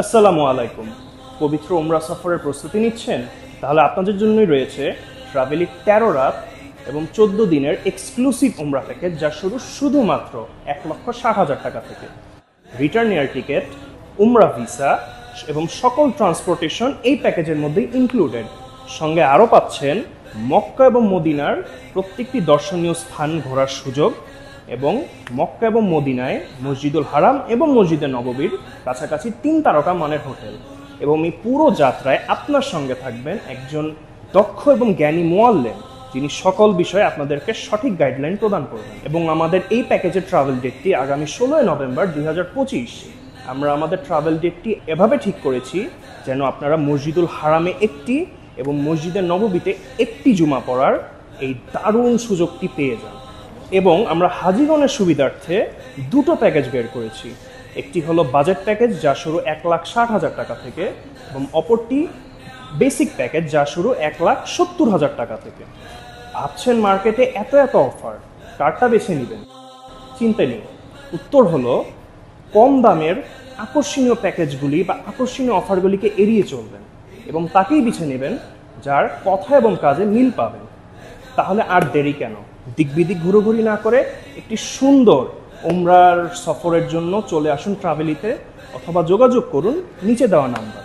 আসসালামু আলাইকুম। পবিত্র উমরা সফরের প্রস্তুতি নিচ্ছেন? তাহলে আপনাদের জন্যই রয়েছে ট্রাভেলি ১৩ রাত এবং ১৪ দিনের এক্সক্লুসিভ উমরা প্যাকেজ, যা শুধুমাত্র ১,৬০,০০০ টাকা থেকে। রিটার্ন এয়ার টিকিট, উমরা ভিসা এবং সকল ট্রান্সপোর্টেশন এই প্যাকেজের মধ্যেই ইনক্লুডেড। সঙ্গে আরও পাচ্ছেন মক্কা এবং মদিনার প্রত্যেকটি দর্শনীয় স্থান ঘোরার সুযোগ এবং মক্কা এবং মদিনায় মসজিদুল হারাম এবং মসজিদে নববীর কাছাকাছি ৩ তারকা মানের হোটেল। এবং এই পুরো যাত্রায় আপনার সঙ্গে থাকবেন একজন দক্ষ এবং জ্ঞানী মুআল্লিম, যিনি সকল বিষয়ে আপনাদেরকে সঠিক গাইডলাইন প্রদান করবেন। এবং আমাদের এই প্যাকেজের ট্রাভেল ডেটটি আগামী ১৬ নভেম্বর ২০২৫। আমরা আমাদের ট্রাভেল ডেটটি এভাবে ঠিক করেছি যেন আপনারা মসজিদুল হারামে একটি এবং মসজিদে নববীতে একটি জুমা পড়ার এই দারুণ সুযোগটি পেয়ে যান। এবং আমরা হাজিগণের সুবিধার্থে দুটো প্যাকেজ বের করেছি। একটি হলো বাজেট প্যাকেজ, যা শুরু ১,৬০,০০০ টাকা থেকে, এবং অপরটি বেসিক প্যাকেজ, যা শুরু ১,৭০,০০০ টাকা থেকে। ভাবছেন মার্কেটে এত অফার, কারটা বেছে নেবেন? চিন্তা নেই, উত্তর হলো কম দামের আকর্ষণীয় প্যাকেজগুলি বা আকর্ষণীয় অফারগুলিকে এড়িয়ে চলবেন এবং তাকেই বেছে নেবেন যার কথা এবং কাজে মিল পাবেন। তাহলে আর দেরি কেন? দিক বিদিক ঘুরোঘুরি না করে একটি সুন্দর উমরার সফরের জন্য চলে আসুন ট্রাভেলিতে, অথবা যোগাযোগ করুন নিচে দেওয়া নাম্বার।